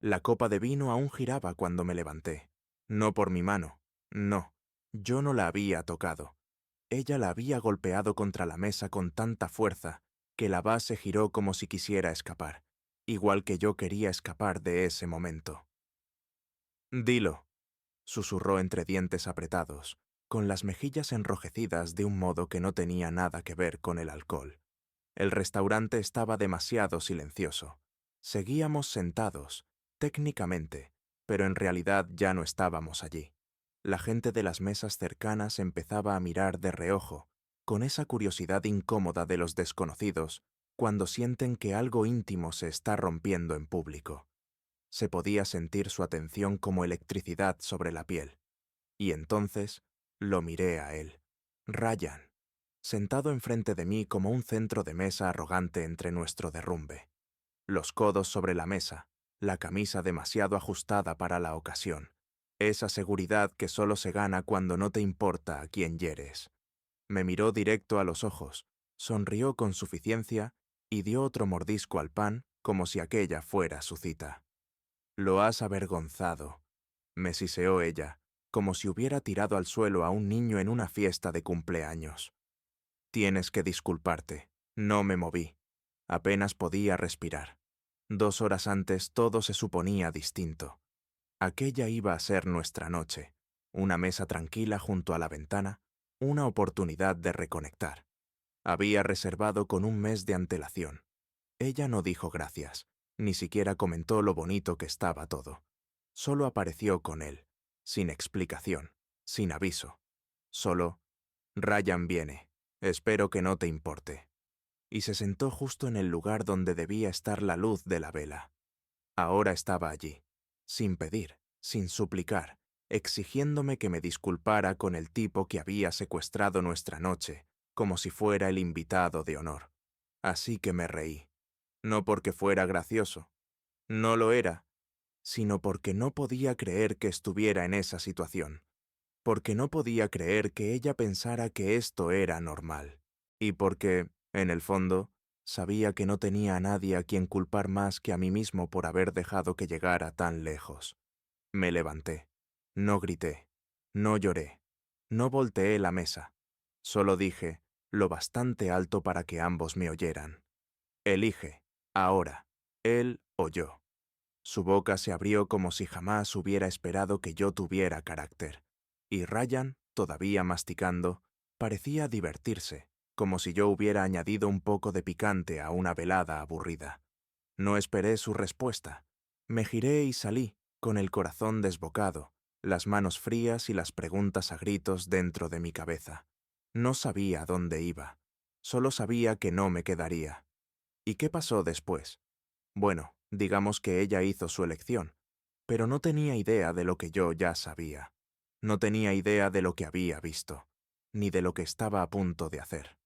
La copa de vino aún giraba cuando me levanté. No por mi mano. No. Yo no la había tocado. Ella la había golpeado contra la mesa con tanta fuerza que la base giró como si quisiera escapar, igual que yo quería escapar de ese momento. «Dilo», susurró entre dientes apretados, con las mejillas enrojecidas de un modo que no tenía nada que ver con el alcohol. El restaurante estaba demasiado silencioso. Seguíamos sentados, técnicamente, pero en realidad ya no estábamos allí. La gente de las mesas cercanas empezaba a mirar de reojo, con esa curiosidad incómoda de los desconocidos cuando sienten que algo íntimo se está rompiendo en público. Se podía sentir su atención como electricidad sobre la piel. Y entonces lo miré a él, Ryan, sentado enfrente de mí como un centro de mesa arrogante entre nuestro derrumbe. Los codos sobre la mesa, la camisa demasiado ajustada para la ocasión. Esa seguridad que solo se gana cuando no te importa a quién hieres. Me miró directo a los ojos, sonrió con suficiencia y dio otro mordisco al pan como si aquella fuera su cita. «Lo has avergonzado», me siseó ella, como si hubiera tirado al suelo a un niño en una fiesta de cumpleaños. «Tienes que disculparte». No me moví. Apenas podía respirar. 2 horas antes todo se suponía distinto. Aquella iba a ser nuestra noche, una mesa tranquila junto a la ventana, una oportunidad de reconectar. Había reservado con un mes de antelación. Ella no dijo gracias, ni siquiera comentó lo bonito que estaba todo. Solo apareció con él, sin explicación, sin aviso. Solo, «Ryan viene, espero que no te importe». Y se sentó justo en el lugar donde debía estar la luz de la vela. Ahora estaba allí, sin pedir, sin suplicar, exigiéndome que me disculpara con el tipo que había secuestrado nuestra noche, como si fuera el invitado de honor. Así que me reí. No porque fuera gracioso. No lo era, sino porque no podía creer que estuviera en esa situación. Porque no podía creer que ella pensara que esto era normal. Y porque, en el fondo, sabía que no tenía a nadie a quien culpar más que a mí mismo por haber dejado que llegara tan lejos. Me levanté. No grité. No lloré. No volteé la mesa. Solo dije, lo bastante alto para que ambos me oyeran: «Elige, ahora, él o yo». Su boca se abrió como si jamás hubiera esperado que yo tuviera carácter. Y Ryan, todavía masticando, parecía divertirse, como si yo hubiera añadido un poco de picante a una velada aburrida. No esperé su respuesta. Me giré y salí, con el corazón desbocado, las manos frías y las preguntas a gritos dentro de mi cabeza. No sabía dónde iba. Solo sabía que no me quedaría. ¿Y qué pasó después? Bueno, digamos que ella hizo su elección, pero no tenía idea de lo que yo ya sabía. No tenía idea de lo que había visto, ni de lo que estaba a punto de hacer.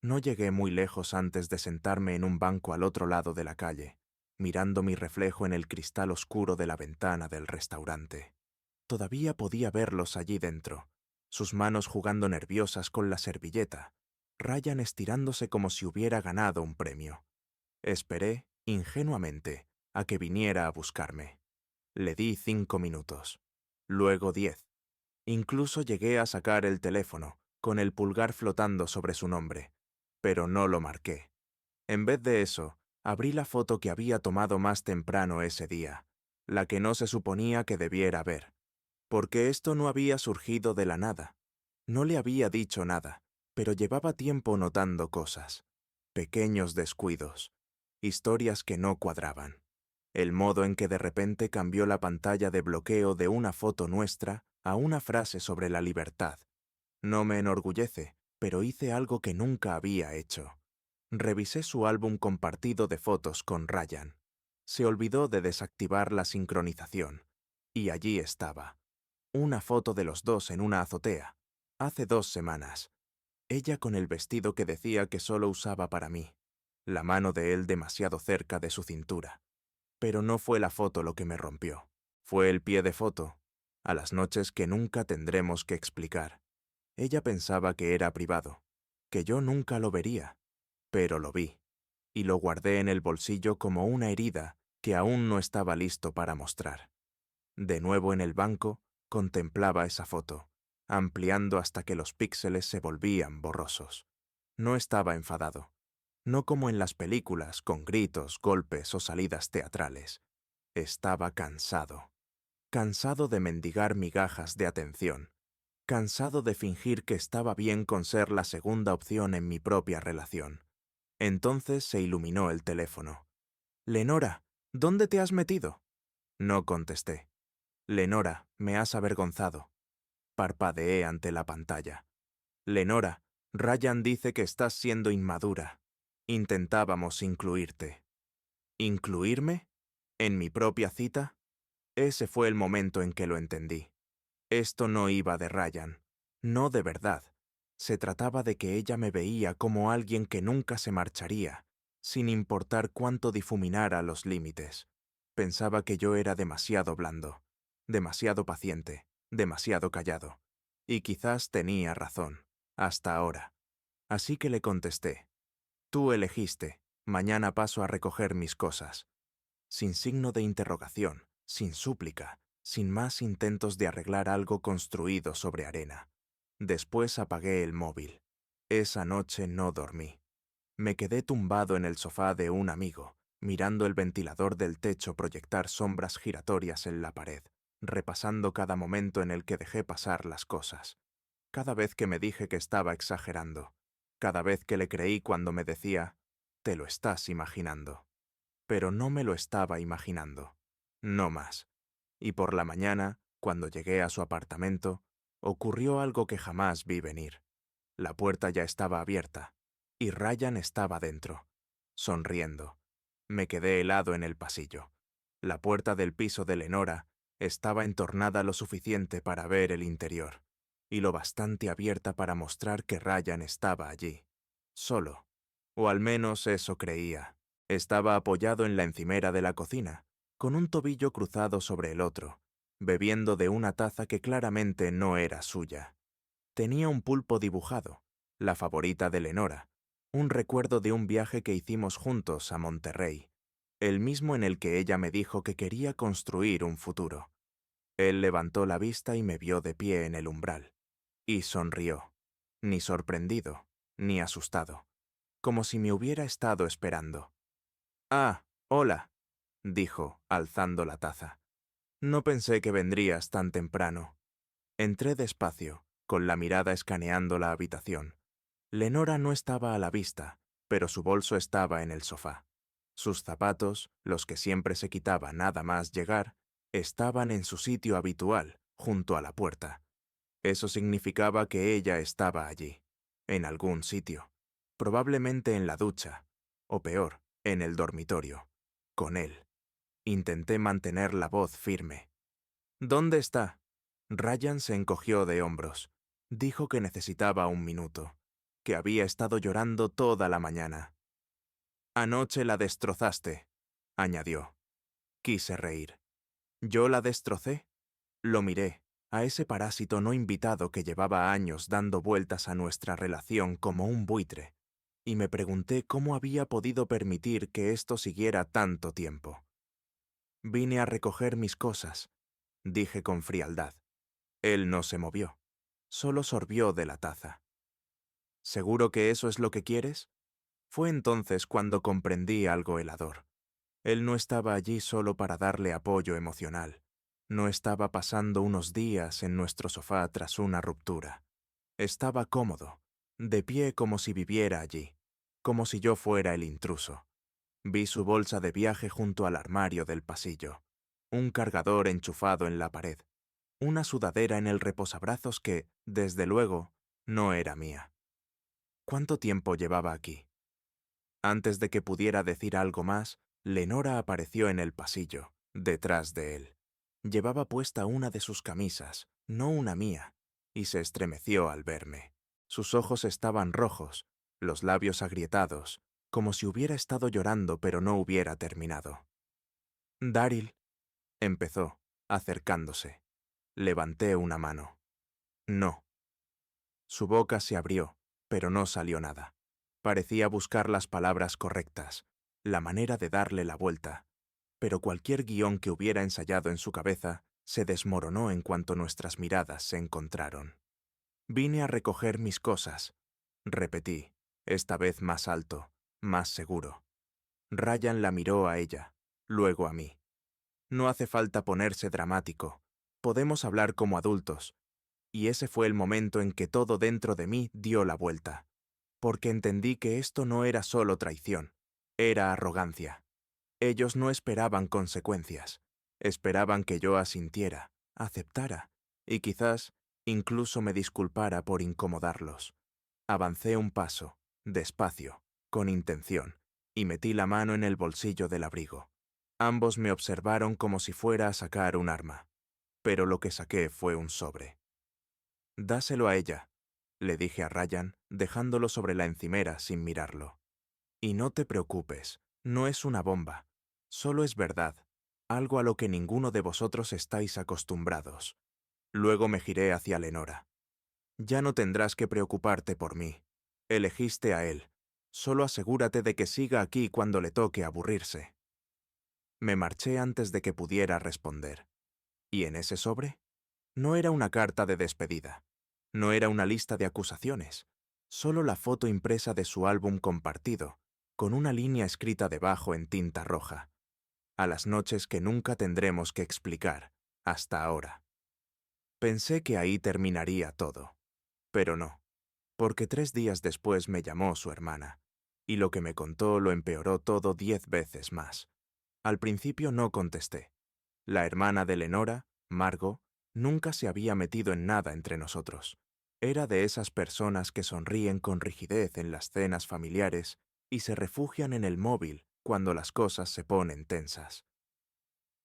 No llegué muy lejos antes de sentarme en un banco al otro lado de la calle, mirando mi reflejo en el cristal oscuro de la ventana del restaurante. Todavía podía verlos allí dentro, sus manos jugando nerviosas con la servilleta, Ryan estirándose como si hubiera ganado un premio. Esperé, ingenuamente, a que viniera a buscarme. Le di 5 minutos, luego 10. Incluso llegué a sacar el teléfono, con el pulgar flotando sobre su nombre, pero no lo marqué. En vez de eso, abrí la foto que había tomado más temprano ese día, la que no se suponía que debiera ver, porque esto no había surgido de la nada. No le había dicho nada, pero llevaba tiempo notando cosas, pequeños descuidos, historias que no cuadraban. El modo en que de repente cambió la pantalla de bloqueo de una foto nuestra a una frase sobre la libertad. No me enorgullece, pero hice algo que nunca había hecho. Revisé su álbum compartido de fotos con Ryan. Se olvidó de desactivar la sincronización. Y allí estaba. Una foto de los dos en una azotea, hace 2 semanas. Ella con el vestido que decía que solo usaba para mí. La mano de él demasiado cerca de su cintura. Pero no fue la foto lo que me rompió. Fue el pie de foto, a las noches que nunca tendremos que explicar. Ella pensaba que era privado, que yo nunca lo vería, pero lo vi, y lo guardé en el bolsillo como una herida que aún no estaba listo para mostrar. De nuevo en el banco, contemplaba esa foto, ampliando hasta que los píxeles se volvían borrosos. No estaba enfadado, no como en las películas con gritos, golpes o salidas teatrales. Estaba cansado. Cansado de mendigar migajas de atención. Cansado de fingir que estaba bien con ser la segunda opción en mi propia relación. Entonces se iluminó el teléfono. «Lenora, ¿dónde te has metido?» No contesté. «Lenora, me has avergonzado». Parpadeé ante la pantalla. «Lenora, Ryan dice que estás siendo inmadura. Intentábamos incluirte». ¿Incluirme? ¿En mi propia cita? Ese fue el momento en que lo entendí. Esto no iba de Ryan. No de verdad. Se trataba de que ella me veía como alguien que nunca se marcharía, sin importar cuánto difuminara los límites. Pensaba que yo era demasiado blando, demasiado paciente, demasiado callado. Y quizás tenía razón, hasta ahora. Así que le contesté. «Tú elegiste. Mañana paso a recoger mis cosas». Sin signo de interrogación, sin súplica, sin más intentos de arreglar algo construido sobre arena. Después apagué el móvil. Esa noche no dormí. Me quedé tumbado en el sofá de un amigo, mirando el ventilador del techo proyectar sombras giratorias en la pared, repasando cada momento en el que dejé pasar las cosas. Cada vez que me dije que estaba exagerando. Cada vez que le creí cuando me decía, «Te lo estás imaginando». Pero no me lo estaba imaginando. No más. Y por la mañana, cuando llegué a su apartamento, ocurrió algo que jamás vi venir. La puerta ya estaba abierta, y Ryan estaba dentro, sonriendo. Me quedé helado en el pasillo. La puerta del piso de Lenora estaba entornada lo suficiente para ver el interior, y lo bastante abierta para mostrar que Ryan estaba allí, solo. O al menos eso creía. Estaba apoyado en la encimera de la cocina, con un tobillo cruzado sobre el otro, bebiendo de una taza que claramente no era suya. Tenía un pulpo dibujado, la favorita de Lenora, un recuerdo de un viaje que hicimos juntos a Monterrey, el mismo en el que ella me dijo que quería construir un futuro. Él levantó la vista y me vio de pie en el umbral, y sonrió, ni sorprendido, ni asustado, como si me hubiera estado esperando. «Ah, hola», dijo, alzando la taza. «No pensé que vendrías tan temprano». Entré despacio, con la mirada escaneando la habitación. Lenora no estaba a la vista, pero su bolso estaba en el sofá. Sus zapatos, los que siempre se quitaba nada más llegar, estaban en su sitio habitual, junto a la puerta. Eso significaba que ella estaba allí, en algún sitio, probablemente en la ducha, o peor, en el dormitorio, con él. Intenté mantener la voz firme. «¿Dónde está?» Ryan se encogió de hombros. Dijo que necesitaba un minuto, que había estado llorando toda la mañana. «Anoche la destrozaste», añadió. Quise reír. ¿Yo la destrocé? Lo miré, a ese parásito no invitado que llevaba años dando vueltas a nuestra relación como un buitre, y me pregunté cómo había podido permitir que esto siguiera tanto tiempo. «Vine a recoger mis cosas», dije con frialdad. Él no se movió, solo sorbió de la taza. «¿Seguro que eso es lo que quieres?» Fue entonces cuando comprendí algo helador. Él no estaba allí solo para darle apoyo emocional. No estaba pasando unos días en nuestro sofá tras una ruptura. Estaba cómodo, de pie como si viviera allí, como si yo fuera el intruso. Vi su bolsa de viaje junto al armario del pasillo, un cargador enchufado en la pared, una sudadera en el reposabrazos que, desde luego, no era mía. ¿Cuánto tiempo llevaba aquí? Antes de que pudiera decir algo más, Lenora apareció en el pasillo, detrás de él. Llevaba puesta una de sus camisas, no una mía, y se estremeció al verme. Sus ojos estaban rojos, los labios agrietados, como si hubiera estado llorando pero no hubiera terminado. «Daryl», empezó, acercándose. Levanté una mano. «No». Su boca se abrió, pero no salió nada. Parecía buscar las palabras correctas, la manera de darle la vuelta. pero cualquier guión que hubiera ensayado en su cabeza se desmoronó en cuanto nuestras miradas se encontraron. Vine a recoger mis cosas, repetí, esta vez más alto, más seguro. Ryan la miró a ella, luego a mí. No hace falta ponerse dramático. Podemos hablar como adultos. Y ese fue el momento en que todo dentro de mí dio la vuelta, porque entendí que esto no era solo traición, era arrogancia. Ellos no esperaban consecuencias, esperaban que yo asintiera, aceptara, y quizás incluso me disculpara por incomodarlos. Avancé un paso, despacio, con intención, y metí la mano en el bolsillo del abrigo. Ambos me observaron como si fuera a sacar un arma, pero lo que saqué fue un sobre. «Dáselo a ella», le dije a Ryan, dejándolo sobre la encimera sin mirarlo. «Y no te preocupes, no es una bomba, solo es verdad, algo a lo que ninguno de vosotros estáis acostumbrados». Luego me giré hacia Lenora. «Ya no tendrás que preocuparte por mí. Elegiste a él. Solo asegúrate de que siga aquí cuando le toque aburrirse». Me marché antes de que pudiera responder. ¿Y en ese sobre? No era una carta de despedida. No era una lista de acusaciones. Solo la foto impresa de su álbum compartido, con una línea escrita debajo en tinta roja. A las noches que nunca tendremos que explicar, hasta ahora. Pensé que ahí terminaría todo. Pero no, porque 3 días después me llamó su hermana, y lo que me contó lo empeoró todo 10 veces más. Al principio no contesté. La hermana de Lenora, Margot, nunca se había metido en nada entre nosotros. Era de esas personas que sonríen con rigidez en las cenas familiares y se refugian en el móvil cuando las cosas se ponen tensas.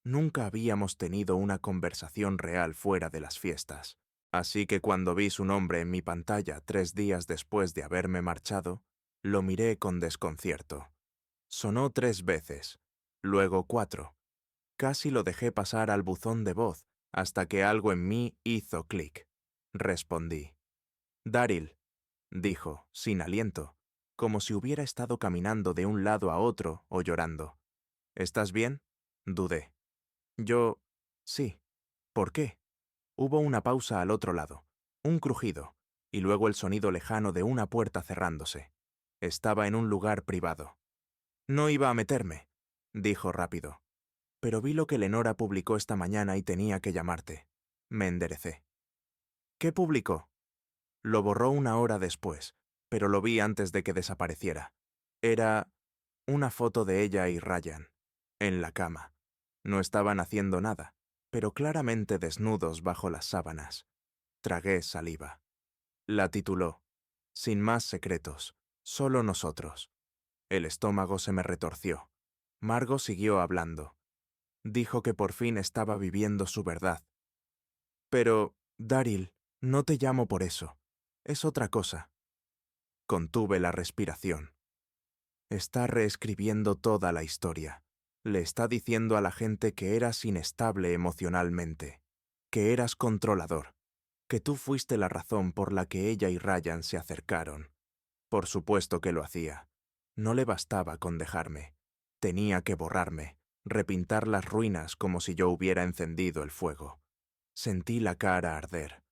Nunca habíamos tenido una conversación real fuera de las fiestas, así que cuando vi su nombre en mi pantalla 3 días después de haberme marchado, lo miré con desconcierto. Sonó 3 veces, luego 4. Casi lo dejé pasar al buzón de voz hasta que algo en mí hizo clic. Respondí. «Daryl», dijo, sin aliento, como si hubiera estado caminando de un lado a otro o llorando. «¿Estás bien?», dudé. Yo... sí. ¿Por qué? Hubo una pausa al otro lado, un crujido, y luego el sonido lejano de una puerta cerrándose. Estaba en un lugar privado. «No iba a meterme», dijo rápido. «Pero vi lo que Lenora publicó esta mañana y tenía que llamarte». Me enderecé. «¿Qué publicó?». Lo borró 1 hora después, pero lo vi antes de que desapareciera. Era una foto de ella y Ryan, en la cama. No estaban haciendo nada, pero claramente desnudos bajo las sábanas. Tragué saliva. La tituló «Sin más secretos, solo nosotros». El estómago se me retorció. Margot siguió hablando. Dijo que por fin estaba viviendo su verdad. «Pero, Daryl, no te llamo por eso. Es otra cosa». Contuve la respiración. Está reescribiendo toda la historia. Le está diciendo a la gente que eras inestable emocionalmente, que eras controlador, que tú fuiste la razón por la que ella y Ryan se acercaron. Por supuesto que lo hacía. No le bastaba con dejarme. Tenía que borrarme, repintar las ruinas como si yo hubiera encendido el fuego. Sentí la cara arder.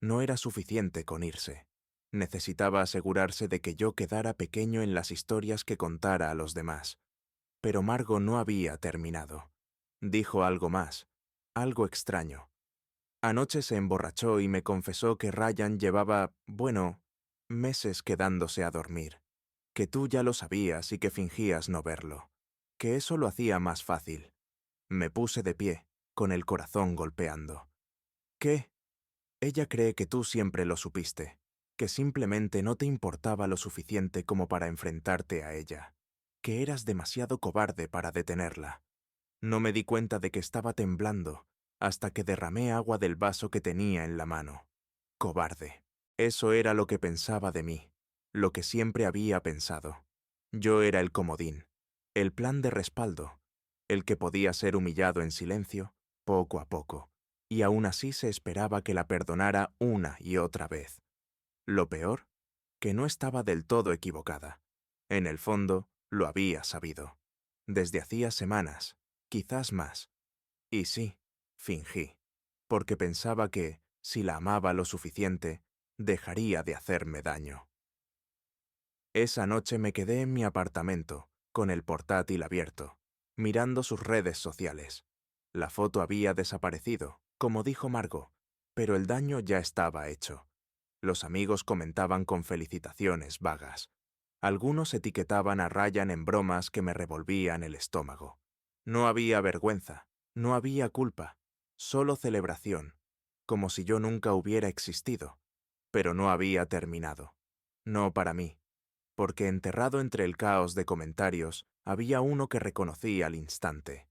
No era suficiente con irse. Necesitaba asegurarse de que yo quedara pequeño en las historias que contara a los demás. Pero Margot no había terminado. Dijo algo más, algo extraño. Anoche se emborrachó y me confesó que Ryan llevaba, bueno, meses quedándose a dormir, que tú ya lo sabías y que fingías no verlo, que eso lo hacía más fácil. Me puse de pie, con el corazón golpeando. «¿Qué? Ella cree que tú siempre lo supiste, que simplemente no te importaba lo suficiente como para enfrentarte a ella, que eras demasiado cobarde para detenerla». No me di cuenta de que estaba temblando hasta que derramé agua del vaso que tenía en la mano. Cobarde. Eso era lo que pensaba de mí, lo que siempre había pensado. Yo era el comodín, el plan de respaldo, el que podía ser humillado en silencio, poco a poco, y aún así se esperaba que la perdonara una y otra vez. Lo peor, que no estaba del todo equivocada. En el fondo, lo había sabido. Desde hacía semanas, quizás más. Y sí, fingí, porque pensaba que, si la amaba lo suficiente, dejaría de hacerme daño. Esa noche me quedé en mi apartamento, con el portátil abierto, mirando sus redes sociales. La foto había desaparecido, como dijo Margot, pero el daño ya estaba hecho. Los amigos comentaban con felicitaciones vagas. Algunos etiquetaban a Ryan en bromas que me revolvían el estómago. No había vergüenza, no había culpa, solo celebración, como si yo nunca hubiera existido. Pero no había terminado. No para mí, porque enterrado entre el caos de comentarios había uno que reconocí al instante.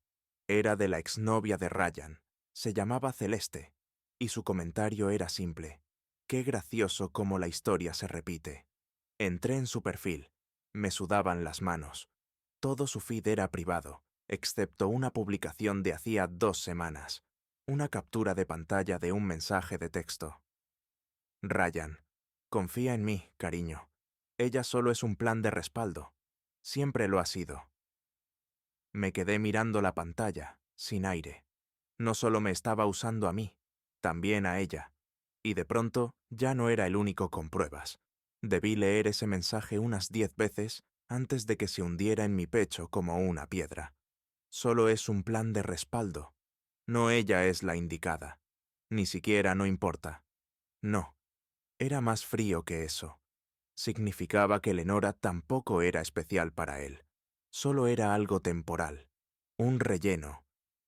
Era de la exnovia de Ryan, se llamaba Celeste, y su comentario era simple. Qué gracioso cómo la historia se repite. Entré en su perfil, me sudaban las manos. Todo su feed era privado, excepto una publicación de hacía 2 semanas, una captura de pantalla de un mensaje de texto. Ryan, confía en mí, cariño. Ella solo es un plan de respaldo. Siempre lo ha sido. Me quedé mirando la pantalla, sin aire. No solo me estaba usando a mí, también a ella. Y de pronto ya no era el único con pruebas. Debí leer ese mensaje unas 10 veces antes de que se hundiera en mi pecho como una piedra. Solo es un plan de respaldo. No ella es la indicada. Ni siquiera no importa. No, era más frío que eso. Significaba que Lenora tampoco era especial para él. Solo era algo temporal. Un relleno.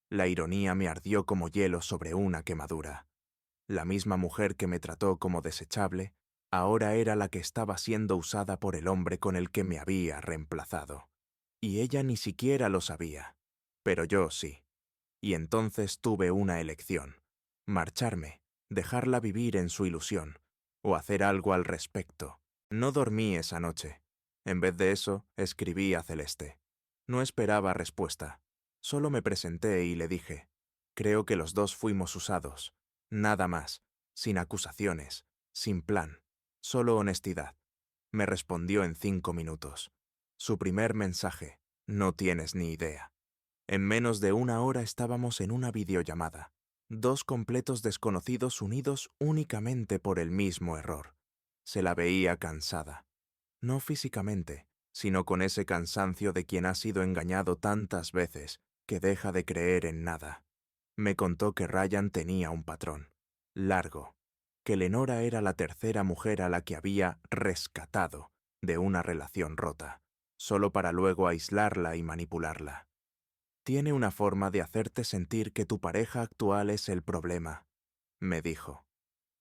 La ironía me ardió como hielo sobre una quemadura. La misma mujer que me trató como desechable, ahora era la que estaba siendo usada por el hombre con el que me había reemplazado. Y ella ni siquiera lo sabía. Pero yo sí. Y entonces tuve una elección. Marcharme, dejarla vivir en su ilusión, o hacer algo al respecto. No dormí esa noche. En vez de eso, escribí a Celeste. No esperaba respuesta. Solo me presenté y le dije, creo que los dos fuimos usados. Nada más, sin acusaciones, sin plan, solo honestidad. Me respondió en 5 minutos. Su primer mensaje, no tienes ni idea. En menos de una hora estábamos en una videollamada, dos completos desconocidos unidos únicamente por el mismo error. Se la veía cansada, no físicamente, sino con ese cansancio de quien ha sido engañado tantas veces que deja de creer en nada. Me contó que Ryan tenía un patrón, largo, que Lenora era la tercera mujer a la que había rescatado de una relación rota, solo para luego aislarla y manipularla. Tiene una forma de hacerte sentir que tu pareja actual es el problema, me dijo.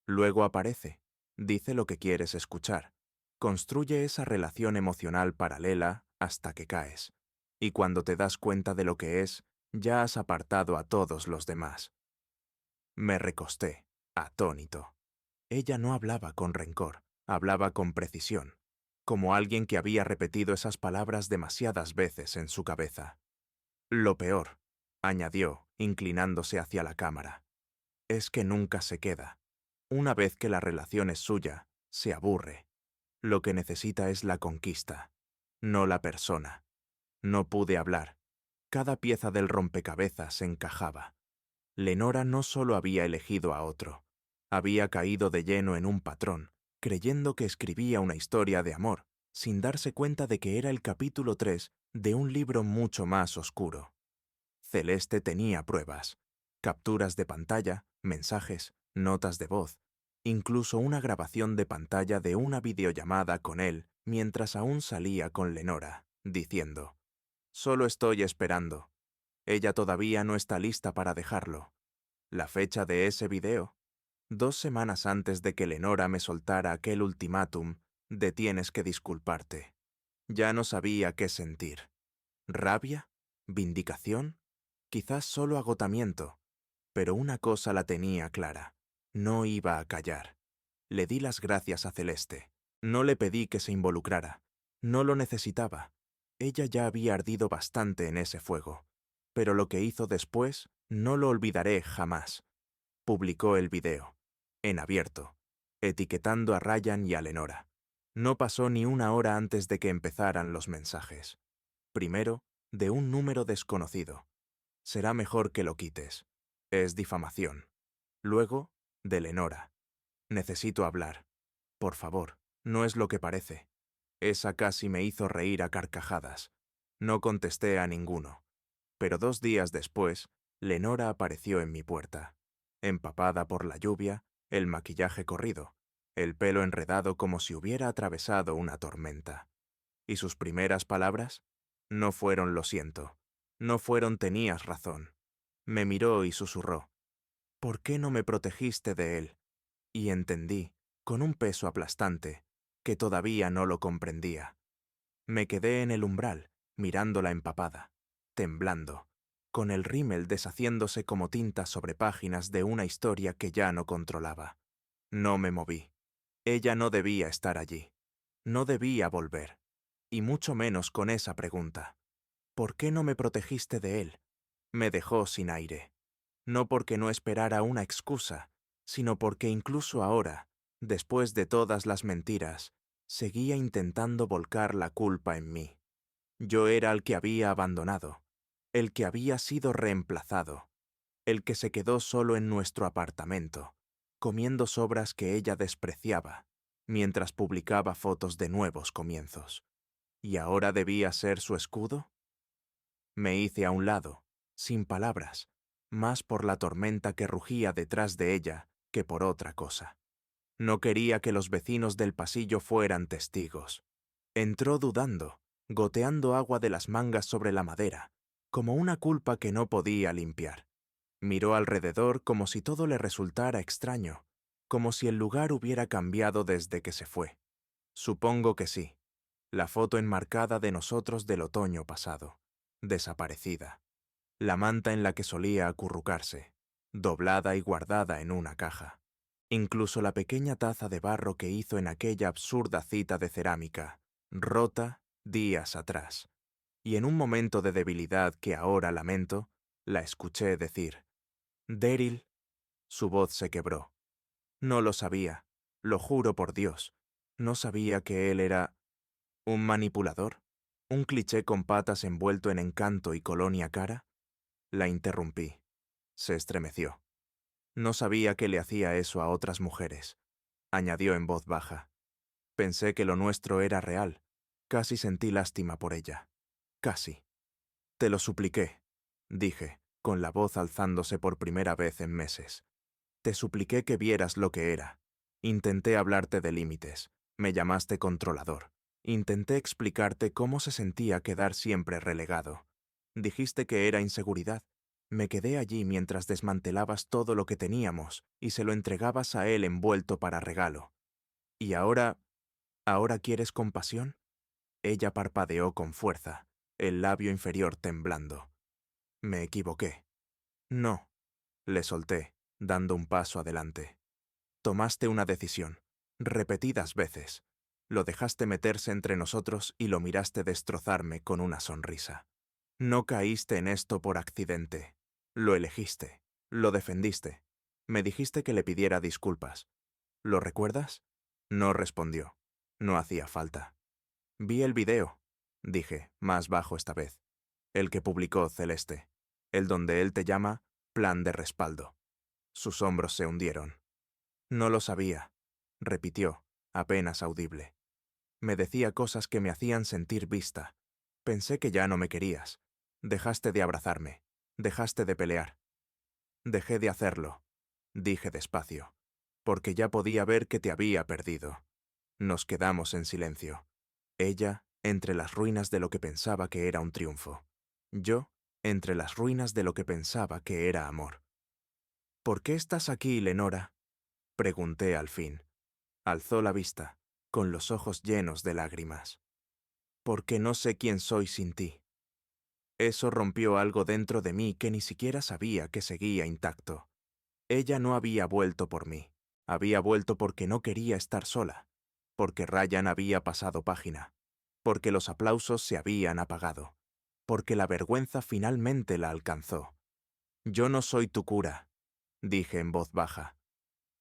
Luego aparece, dice lo que quieres escuchar, construye esa relación emocional paralela hasta que caes, y cuando te das cuenta de lo que es, ya has apartado a todos los demás. Me recosté, atónito. Ella no hablaba con rencor, hablaba con precisión, como alguien que había repetido esas palabras demasiadas veces en su cabeza. Lo peor, añadió, inclinándose hacia la cámara, es que nunca se queda. Una vez que la relación es suya, se aburre. Lo que necesita es la conquista, no la persona. No pude hablar. Cada pieza del rompecabezas encajaba. Lenora no solo había elegido a otro, había caído de lleno en un patrón, creyendo que escribía una historia de amor, sin darse cuenta de que era el capítulo 3 de un libro mucho más oscuro. Celeste tenía pruebas, capturas de pantalla, mensajes, notas de voz, incluso una grabación de pantalla de una videollamada con él mientras aún salía con Lenora, diciendo, «Solo estoy esperando. Ella todavía no está lista para dejarlo». La fecha de ese video, 2 semanas antes de que Lenora me soltara aquel ultimátum de tienes que disculparte. Ya no sabía qué sentir. ¿Rabia? ¿Vindicación? Quizás solo agotamiento, pero una cosa la tenía clara. No iba a callar. Le di las gracias a Celeste. No le pedí que se involucrara. No lo necesitaba. Ella ya había ardido bastante en ese fuego. Pero lo que hizo después no lo olvidaré jamás. Publicó el video, en abierto, etiquetando a Ryan y a Lenora. No pasó ni una hora antes de que empezaran los mensajes. Primero, de un número desconocido. Será mejor que lo quites. Es difamación. Luego, de Lenora. Necesito hablar. Por favor, no es lo que parece. Esa casi me hizo reír a carcajadas. No contesté a ninguno. Pero 2 días después, Lenora apareció en mi puerta, empapada por la lluvia, el maquillaje corrido, el pelo enredado como si hubiera atravesado una tormenta. ¿Y sus primeras palabras? No fueron lo siento. No fueron tenías razón. Me miró y susurró. ¿Por qué no me protegiste de él? Y entendí, con un peso aplastante, que todavía no lo comprendía. Me quedé en el umbral, mirándola empapada, temblando, con el rímel deshaciéndose como tinta sobre páginas de una historia que ya no controlaba. No me moví. Ella no debía estar allí. No debía volver. Y mucho menos con esa pregunta. ¿Por qué no me protegiste de él? Me dejó sin aire. No porque no esperara una excusa, sino porque incluso ahora, después de todas las mentiras, seguía intentando volcar la culpa en mí. Yo era el que había abandonado, el que había sido reemplazado, el que se quedó solo en nuestro apartamento, comiendo sobras que ella despreciaba, mientras publicaba fotos de nuevos comienzos. ¿Y ahora debía ser su escudo? Me hice a un lado, sin palabras, más por la tormenta que rugía detrás de ella que por otra cosa. No quería que los vecinos del pasillo fueran testigos. Entró dudando, goteando agua de las mangas sobre la madera, como una culpa que no podía limpiar. Miró alrededor como si todo le resultara extraño, como si el lugar hubiera cambiado desde que se fue. Supongo que sí. La foto enmarcada de nosotros del otoño pasado, desaparecida. La manta en la que solía acurrucarse, doblada y guardada en una caja. Incluso la pequeña taza de barro que hizo en aquella absurda cita de cerámica, rota días atrás. Y en un momento de debilidad que ahora lamento, la escuché decir, «Daryl». Su voz se quebró. No lo sabía, lo juro por Dios. No sabía que él era un manipulador, un cliché con patas envuelto en encanto y colonia cara. La interrumpí. Se estremeció. No sabía que le hacía eso a otras mujeres. Añadió en voz baja. Pensé que lo nuestro era real. Casi sentí lástima por ella. Casi. Te lo supliqué, dije, con la voz alzándose por primera vez en meses. Te supliqué que vieras lo que era. Intenté hablarte de límites. Me llamaste controlador. Intenté explicarte cómo se sentía quedar siempre relegado. Dijiste que era inseguridad. Me quedé allí mientras desmantelabas todo lo que teníamos y se lo entregabas a él envuelto para regalo. ¿Y ahora quieres compasión? Ella parpadeó con fuerza, el labio inferior temblando. Me equivoqué. No, le solté, dando un paso adelante. Tomaste una decisión, repetidas veces. Lo dejaste meterse entre nosotros y lo miraste destrozarme con una sonrisa. No caíste en esto por accidente. Lo elegiste, lo defendiste. Me dijiste que le pidiera disculpas. ¿Lo recuerdas? No respondió. No hacía falta. Vi el video, dije, más bajo esta vez. El que publicó Celeste. El donde él te llama plan de respaldo. Sus hombros se hundieron. No lo sabía, repitió, apenas audible. Me decía cosas que me hacían sentir vista. Pensé que ya no me querías. Dejaste de abrazarme. Dejaste de pelear. Dejé de hacerlo, dije despacio, porque ya podía ver que te había perdido. Nos quedamos en silencio. Ella, entre las ruinas de lo que pensaba que era un triunfo. Yo, entre las ruinas de lo que pensaba que era amor. ¿Por qué estás aquí, Lenora? Pregunté al fin. Alzó la vista, con los ojos llenos de lágrimas. Porque no sé quién soy sin ti. Eso rompió algo dentro de mí que ni siquiera sabía que seguía intacto. Ella no había vuelto por mí. Había vuelto porque no quería estar sola, porque Ryan había pasado página, porque los aplausos se habían apagado, porque la vergüenza finalmente la alcanzó. Yo no soy tu cura, dije en voz baja.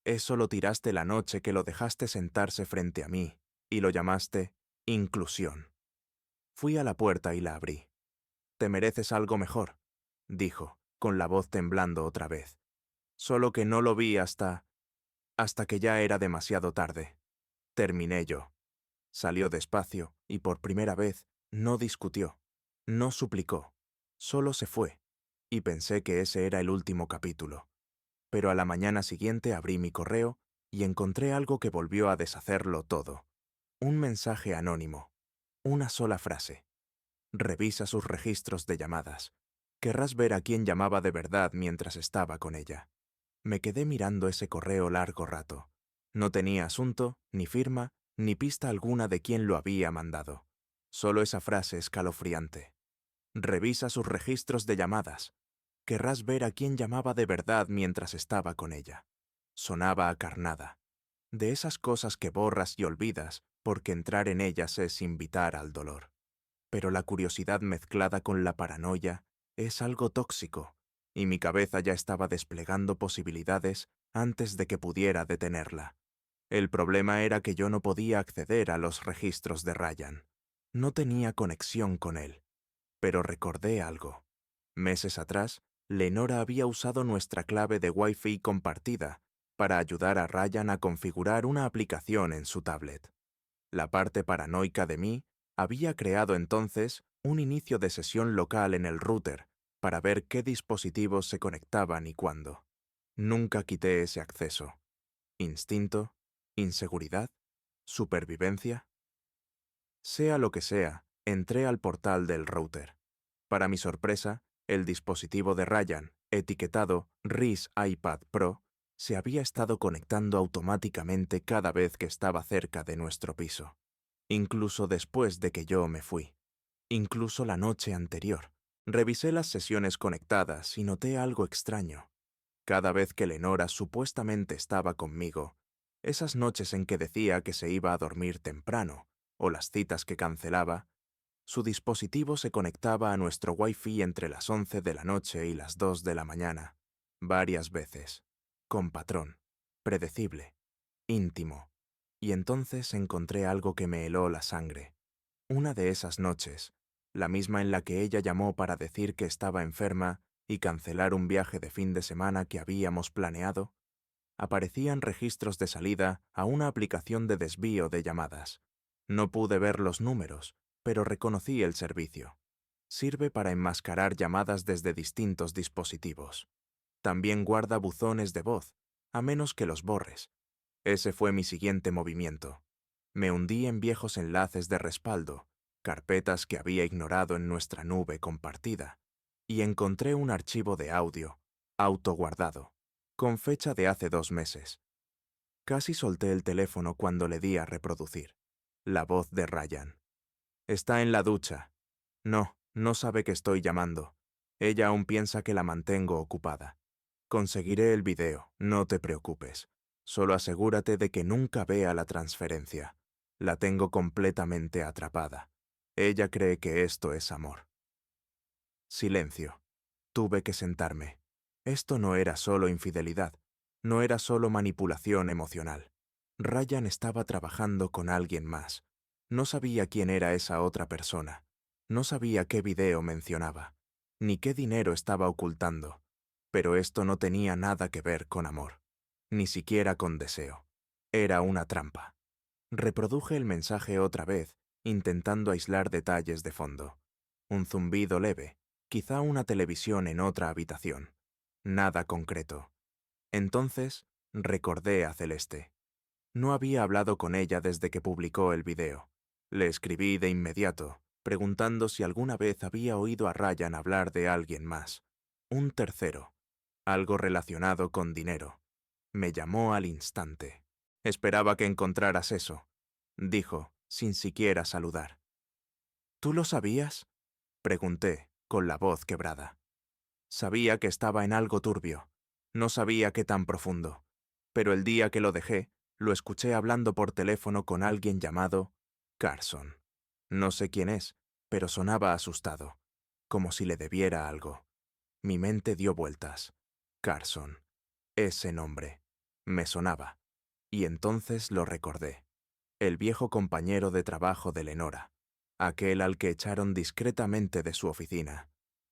Eso lo tiraste la noche que lo dejaste sentarse frente a mí, y lo llamaste inclusión. Fui a la puerta y la abrí. Te mereces algo mejor. dijo, con la voz temblando otra vez. Solo que no lo vi hasta que ya era demasiado tarde. Terminé yo. Salió despacio y por primera vez no discutió, no suplicó, solo se fue, y pensé que ese era el último capítulo. Pero a la mañana siguiente abrí mi correo y encontré algo que volvió a deshacerlo todo. Un mensaje anónimo. Una sola frase. Revisa sus registros de llamadas. Querrás ver a quién llamaba de verdad mientras estaba con ella. Me quedé mirando ese correo largo rato. No tenía asunto, ni firma, ni pista alguna de quién lo había mandado. Solo esa frase escalofriante. Revisa sus registros de llamadas. Querrás ver a quién llamaba de verdad mientras estaba con ella. Sonaba acarnada. De esas cosas que borras y olvidas porque entrar en ellas es invitar al dolor. Pero la curiosidad mezclada con la paranoia es algo tóxico, y mi cabeza ya estaba desplegando posibilidades antes de que pudiera detenerla. El problema era que yo no podía acceder a los registros de Ryan. No tenía conexión con él. Pero recordé algo. Meses atrás, Lenora había usado nuestra clave de Wi-Fi compartida para ayudar a Ryan a configurar una aplicación en su tablet. La parte paranoica de mí había creado entonces un inicio de sesión local en el router para ver qué dispositivos se conectaban y cuándo. Nunca quité ese acceso. ¿Instinto? ¿Inseguridad? ¿Supervivencia? Sea lo que sea, entré al portal del router. Para mi sorpresa, el dispositivo de Ryan, etiquetado RIS iPad Pro, se había estado conectando automáticamente cada vez que estaba cerca de nuestro piso. Incluso después de que yo me fui. Incluso la noche anterior. Revisé las sesiones conectadas y noté algo extraño. Cada vez que Lenora supuestamente estaba conmigo, esas noches en que decía que se iba a dormir temprano, o las citas que cancelaba, su dispositivo se conectaba a nuestro Wi-Fi entre las 11 de la noche y las 2 de la mañana, varias veces, con patrón, predecible, íntimo. Y entonces encontré algo que me heló la sangre. Una de esas noches, la misma en la que ella llamó para decir que estaba enferma y cancelar un viaje de fin de semana que habíamos planeado, aparecían registros de salida a una aplicación de desvío de llamadas. No pude ver los números, pero reconocí el servicio. Sirve para enmascarar llamadas desde distintos dispositivos. También guarda buzones de voz, a menos que los borres. Ese fue mi siguiente movimiento. Me hundí en viejos enlaces de respaldo, carpetas que había ignorado en nuestra nube compartida, y encontré un archivo de audio, autoguardado, con fecha de hace 2 meses. Casi solté el teléfono cuando le di a reproducir. La voz de Ryan. Está en la ducha. No, no sabe que estoy llamando. Ella aún piensa que la mantengo ocupada. Conseguiré el video, no te preocupes. Solo asegúrate de que nunca vea la transferencia. La tengo completamente atrapada. Ella cree que esto es amor. Silencio. Tuve que sentarme. Esto no era solo infidelidad, no era solo manipulación emocional. Ryan estaba trabajando con alguien más. No sabía quién era esa otra persona. No sabía qué video mencionaba, ni qué dinero estaba ocultando. Pero esto no tenía nada que ver con amor, ni siquiera con deseo. Era una trampa. Reproduje el mensaje otra vez, intentando aislar detalles de fondo. Un zumbido leve, quizá una televisión en otra habitación. Nada concreto. Entonces, recordé a Celeste. No había hablado con ella desde que publicó el video. Le escribí de inmediato, preguntando si alguna vez había oído a Ryan hablar de alguien más. Un tercero. Algo relacionado con dinero. Me llamó al instante. Esperaba que encontraras eso, dijo, sin siquiera saludar. ¿Tú lo sabías? Pregunté, con la voz quebrada. Sabía que estaba en algo turbio. No sabía qué tan profundo. Pero el día que lo dejé, lo escuché hablando por teléfono con alguien llamado Carson. No sé quién es, pero sonaba asustado, como si le debiera algo. Mi mente dio vueltas. Carson. Ese nombre. Me sonaba. Y entonces lo recordé. El viejo compañero de trabajo de Lenora. Aquel al que echaron discretamente de su oficina.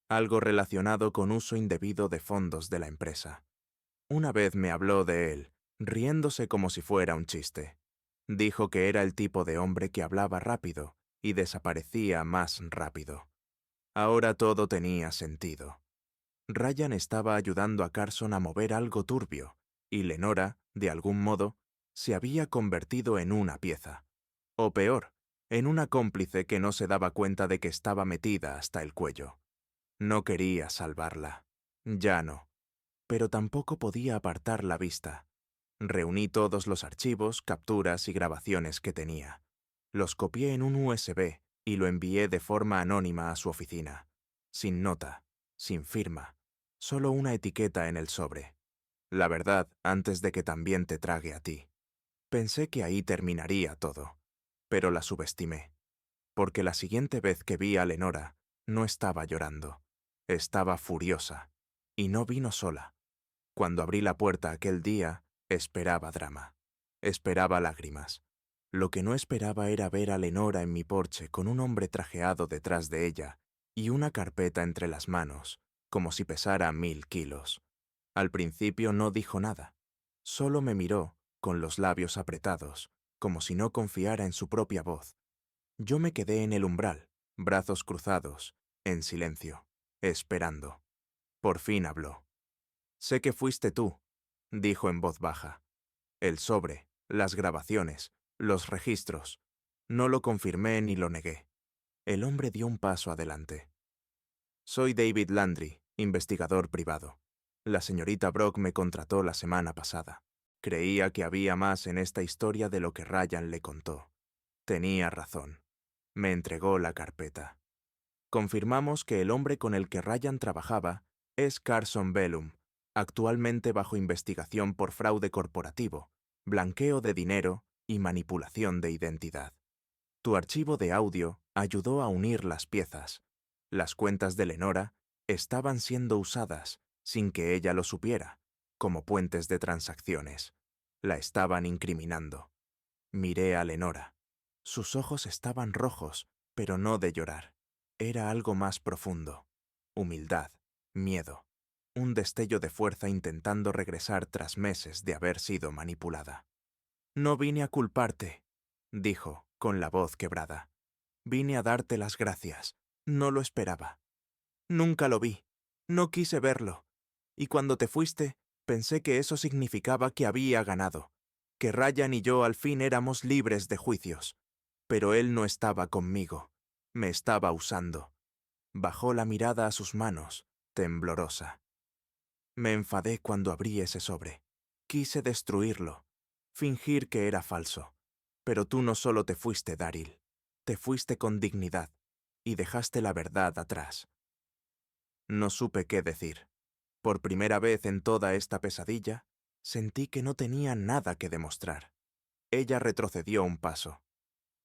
algo relacionado con uso indebido de fondos de la empresa. Una vez me habló de él, riéndose como si fuera un chiste. Dijo que era el tipo de hombre que hablaba rápido y desaparecía más rápido. Ahora todo tenía sentido. Ryan estaba ayudando a Carson a mover algo turbio, y Lenora, de algún modo, se había convertido en una pieza. O peor, en una cómplice que no se daba cuenta de que estaba metida hasta el cuello. No quería salvarla. Ya no. Pero tampoco podía apartar la vista. Reuní todos los archivos, capturas y grabaciones que tenía. Los copié en un USB y lo envié de forma anónima a su oficina. Sin nota, sin firma, solo una etiqueta en el sobre. La verdad, antes de que también te trague a ti. Pensé que ahí terminaría todo, pero la subestimé, porque la siguiente vez que vi a Lenora, no estaba llorando. Estaba furiosa, y no vino sola. Cuando abrí la puerta aquel día, esperaba drama. Esperaba lágrimas. Lo que no esperaba era ver a Lenora en mi porche con un hombre trajeado detrás de ella y una carpeta entre las manos, como si pesara 1000 kilos. Al principio no dijo nada. Solo me miró, con los labios apretados, como si no confiara en su propia voz. Yo me quedé en el umbral, brazos cruzados, en silencio, esperando. Por fin habló. «Sé que fuiste tú», dijo en voz baja. «El sobre, las grabaciones, los registros. No lo confirmé ni lo negué». El hombre dio un paso adelante. «Soy David Landry, investigador privado. La señorita Brock me contrató la semana pasada. Creía que había más en esta historia de lo que Ryan le contó. Tenía razón. Me entregó la carpeta. Confirmamos que el hombre con el que Ryan trabajaba es Carson Bellum, actualmente bajo investigación por fraude corporativo, blanqueo de dinero y manipulación de identidad. Tu archivo de audio ayudó a unir las piezas. Las cuentas de Lenora estaban siendo usadas, sin que ella lo supiera, como puentes de transacciones. La estaban incriminando. Miré a Lenora. Sus ojos estaban rojos, pero no de llorar. Era algo más profundo. Humildad, miedo, un destello de fuerza intentando regresar tras meses de haber sido manipulada. «No vine a culparte», dijo, con la voz quebrada. «Vine a darte las gracias. No lo esperaba. Nunca lo vi. No quise verlo. Y cuando te fuiste, pensé que eso significaba que había ganado, que Ryan y yo al fin éramos libres de juicios. Pero él no estaba conmigo. Me estaba usando». Bajó la mirada a sus manos, temblorosa. Me enfadé cuando abrí ese sobre. Quise destruirlo, fingir que era falso. Pero tú no solo te fuiste, Daryl, te fuiste con dignidad y dejaste la verdad atrás. No supe qué decir. Por primera vez en toda esta pesadilla, sentí que no tenía nada que demostrar. Ella retrocedió un paso.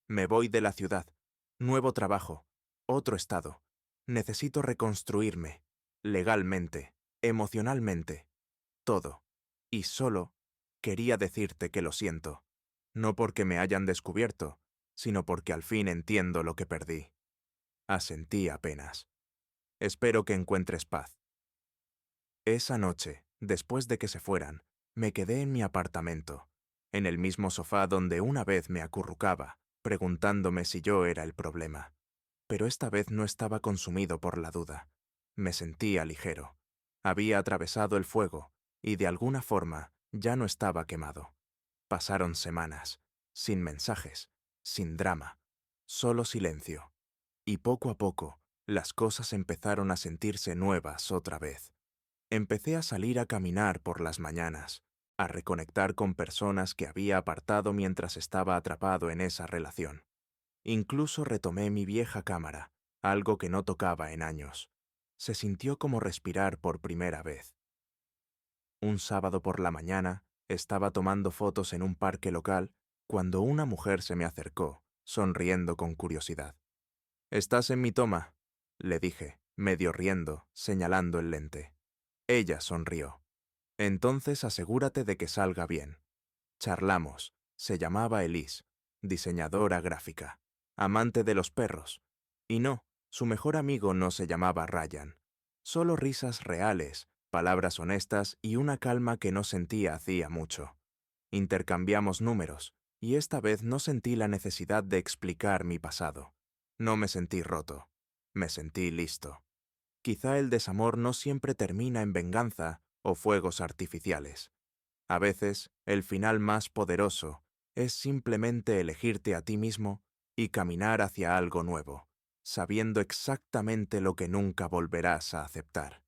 Me voy de la ciudad. Nuevo trabajo. Otro estado. Necesito reconstruirme. Legalmente. Emocionalmente. Todo. Y solo quería decirte que lo siento. No porque me hayan descubierto, sino porque al fin entiendo lo que perdí. Asentí apenas. Espero que encuentres paz. Esa noche, después de que se fueran, me quedé en mi apartamento, en el mismo sofá donde una vez me acurrucaba, preguntándome si yo era el problema. Pero esta vez no estaba consumido por la duda. Me sentía ligero. Había atravesado el fuego y de alguna forma ya no estaba quemado. Pasaron semanas, sin mensajes, sin drama, solo silencio. Y poco a poco, las cosas empezaron a sentirse nuevas otra vez. Empecé a salir a caminar por las mañanas, a reconectar con personas que había apartado mientras estaba atrapado en esa relación. Incluso retomé mi vieja cámara, algo que no tocaba en años. Se sintió como respirar por primera vez. Un sábado por la mañana, estaba tomando fotos en un parque local cuando una mujer se me acercó, sonriendo con curiosidad. «¿Estás en mi toma?», le dije, medio riendo, señalando el lente. Ella sonrió. «Entonces asegúrate de que salga bien». Charlamos. Se llamaba Elise, diseñadora gráfica, amante de los perros. Y no, su mejor amigo no se llamaba Ryan. Solo risas reales, palabras honestas y una calma que no sentía hacía mucho. Intercambiamos números, y esta vez no sentí la necesidad de explicar mi pasado. No me sentí roto. Me sentí listo. Quizá el desamor no siempre termina en venganza o fuegos artificiales. A veces, el final más poderoso es simplemente elegirte a ti mismo y caminar hacia algo nuevo, sabiendo exactamente lo que nunca volverás a aceptar.